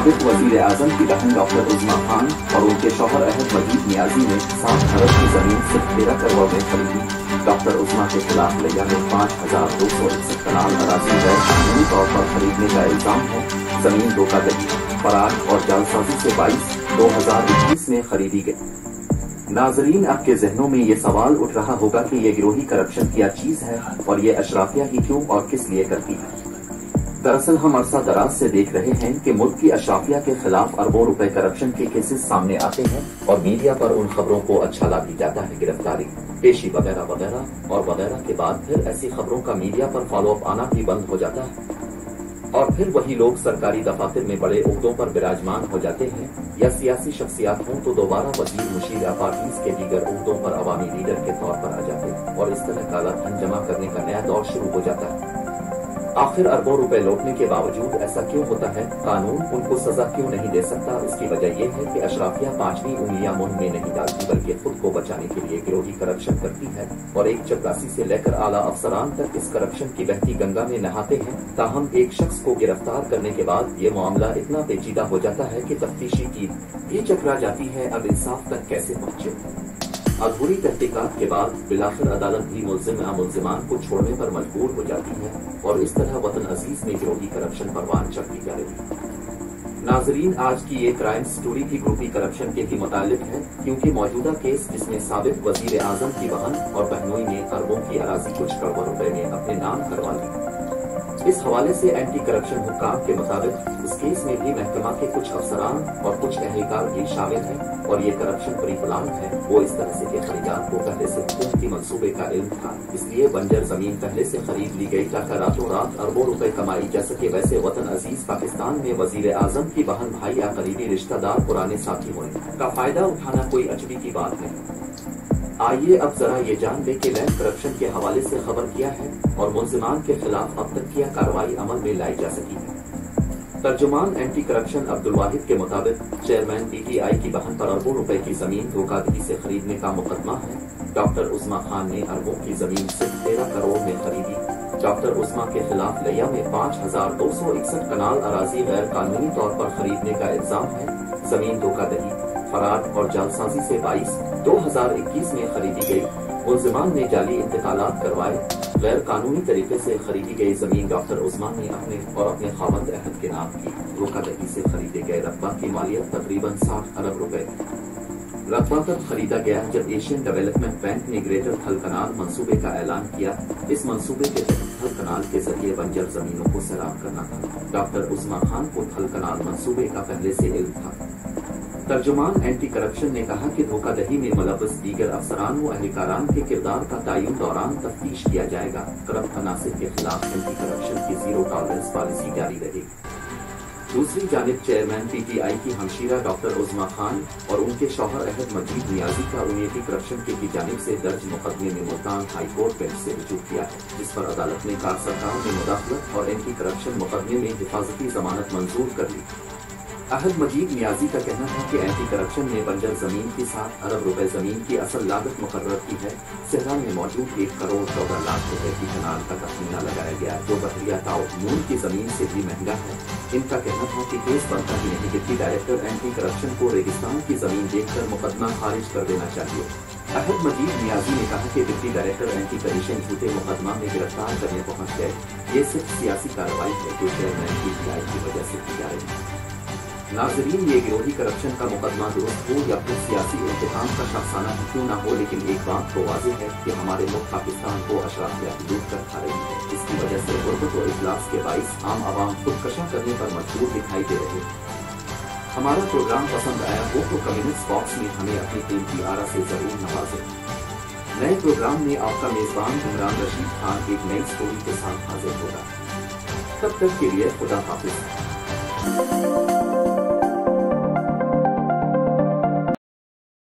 साबिक वजीर आजम की बहन डॉक्टर उज़्मा खान और उनके शौहर अहद मजीद नियाजी ने 7 अरब की जमीन सिर्फ 13 करोड़ में खरीदी। डॉक्टर उज़्मा के खिलाफ लिया में 5,261 कनाल अराजी गैर कानूनी तौर पर खरीदने का इल्जाम है। जमीन धोखाधड़ी, फराड और जालसाजी से 2021 में खरीदी गई। नाजरीन, आपके जहनों में ये सवाल उठ रहा होगा कि ये गिरोही करप्शन क्या चीज है और ये अशराफिया ही क्यों और किस लिए करती है। दरअसल हम अरसा दराज से देख रहे हैं कि मुल्क की अशराफिया के खिलाफ अरबों रुपए करप्शन के केसेस सामने आते हैं और मीडिया पर उन खबरों को अच्छा ला दी जाता है, गिरफ्तारी, पेशी वगैरह वगैरह और वगैरह के बाद फिर ऐसी खबरों का मीडिया पर फॉलोअप आना भी बंद हो जाता है और फिर वही लोग सरकारी दफातर में बड़े ओहदों पर विराजमान हो जाते हैं या सियासी शख्सियात हों तो दोबारा वजीर मुशीर या पार्टीज के दीगर ओहदों पर अवामी लीडर के तौर पर आ जाते हैं और इस तरह काला धन जमा करने का नया दौर शुरू हो जाता है। आखिर अरबों रुपए लौटने के बावजूद ऐसा क्यों होता है? कानून उनको सजा क्यों नहीं दे सकता? इसकी वजह यह है कि अशराफिया 5वीं उंगलियां मुंह में नहीं डालती बल्कि खुद को बचाने के लिए गिरोही करप्शन करती है और एक चपरासी से लेकर आला अफसरान तक इस करप्शन की बहती गंगा में नहाते हैं। ताहम एक शख्स को गिरफ्तार करने के बाद ये मामला इतना पेचीदा हो जाता है कि तफ्तीशी टीम भी चकरा जाती है। अब इंसाफ तक कैसे पहुंचे? अधूरी तहकीकात के बाद बिलाखिर अदालत भी मुल्जिम या मुल्जिमान को छोड़ने पर मजबूर हो जाती है और इस तरह वतन अजीज में गिरोही करप्शन परवान चढ़ती जा रही है। नाजरीन, आज की ये क्राइम स्टोरी भी ग्रुपी करप्शन के ही मुतालिक है, क्योंकि मौजूदा केस जिसमें साबिक वजीर आजम की बहन और बहनोई ने अरबों की अराजी कुछ करोड़ रुपए में अपने नाम करवा ली। इस हवाले से एंटी करप्शन हुक्काम के मुताबिक इस केस में भी महकमा के कुछ अफसरान और कुछ अहलकार भी शामिल हैं और ये करप्शन प्री प्लान है। वो इस तरह से कि खरीदार को पहले से हुकूमती मंसूबे का इल्म था, इसलिए बंजर जमीन पहले से खरीद ली गई ताकि रातों रात अरबों रुपए कमाई जा सके। वैसे वतन अजीज पाकिस्तान में वजीर आजम की बहन, भाई या करीबी रिश्तेदार पुराने साथी होने का फायदा उठाना कोई अजबी की बात नहीं। आइए अब जरा ये जान ले कि लैंड करप्शन के हवाले से खबर किया है और मुल्जिमान के खिलाफ अब तक क्या कार्रवाई अमल में लाई जा सकी है। तर्जुमान एंटी करप्शन अब्दुल वाहिद के मुताबिक चेयरमैन PTI की बहन पर अरबों रुपए की जमीन धोखाधड़ी से खरीदने का मुकदमा है। डॉक्टर उज़्मा खान ने अरबों की जमीन सिर्फ 13 करोड़ में खरीदी। डॉक्टर उज़्मा के खिलाफ लिया में 5,261 कनाल अराजी गैर कानूनी तौर पर खरीदने का इल्जाम है। जमीन धोखाधड़ी, फराड और जालसाजी से 2021 में खरीदी गई। मुल्जिमान ने जाली इंतकालात करवाए। गैर कानूनी तरीके से खरीदी गई जमीन डॉक्टर उज़्मा ने अपने और अपने खावंद अहद के नाम की। धोखाधड़ी से खरीदे गए रकबा की मालियत तकरीबन 60 अरब रुपए। रकबा तब खरीदा गया जब एशियन डेवलपमेंट बैंक ने ग्रेटर थल कनाल मंसूबे का ऐलान किया। इस मंसूबे के तहत थल कनाल के जरिए बंजर जमीनों को सैराब करना था। डॉक्टर उज़्मा खान को थल कनाल मंसूबे का पहले से इल्म था। तर्जुमान एंटी करप्शन ने कहा कि धोखाधड़ी में मुलव्वस दीगर अफसरान व अहलकारान के किरदार का तयन दौरान तफ्तीश किया जाएगा। करप्ट अनासिर के खिलाफ एंटी करप्शन की जीरो टॉलरेंस पॉलिसी जारी रहेगी। दूसरी जानिब चेयरमैन PTI की हमशीरा डॉक्टर उज़्मा खान और उनके शौहर अहद मजीद नियाजी का एंटी करप्शन की जानिब से दर्ज मुकदमे में मुल्तान हाई कोर्ट बेंच से रुजू किया है, जिस पर अदालत ने कार सरकार में मुदाखलत और एंटी करप्शन मुकदमे में हिफाजती जमानत मंजूर कर ली। अहद मजीद नियाजी का कहना था कि एंटी करप्शन ने बंजर जमीन की 7 अरब रुपए जमीन की असल लागत मुकर्रर की है। सेहरा में मौजूद 1 करोड़ 14 लाख रुपए की कनाल का तखमीना लगाया गया, जो बहरिया ताउन की जमीन से भी महंगा है। इनका कहना था कि केस बनता ही नहीं। डिप्टी डायरेक्टर एंटी करप्शन को रेगिस्तान की जमीन देखकर मुकदमा खारिज कर देना चाहिए। अहद मजीद नियाजी ने कहा कि डिप्टी डायरेक्टर एंटी करप्शन झूठे मुकदमा में गिरफ्तार करने पहुंच गए। ये सिर्फ सियासी कार्रवाई है जो चेयरमैन PTI की वजह से की जा रही है। नाजरीन, ये गिरोही करप्शन का मुकदमा दुरुस्त हो या फिर सियासी इंतकाम का शाखसाना क्यों ना हो, लेकिन एक बात तो वाज़ेह है कि हमारे मुल्क पाकिस्तान को अशराफिया लूट कर खा रही है। इसकी वजह से गुर्बत और इफलास के बाइस आम आवाम खुदकशा करने पर मजबूर दिखाई दे रहे हैं। हमारा प्रोग्राम पसंद आया हो तो कमेंट्स बॉक्स में हमें अपनी कीमती आरा से जरूर नवाजें। नए प्रोग्राम में आपका मेजबान इमरान रशीद खान एक नई स्टोरी के साथ हाजिर होगा। तब तक के लिए खुदा हाफिज।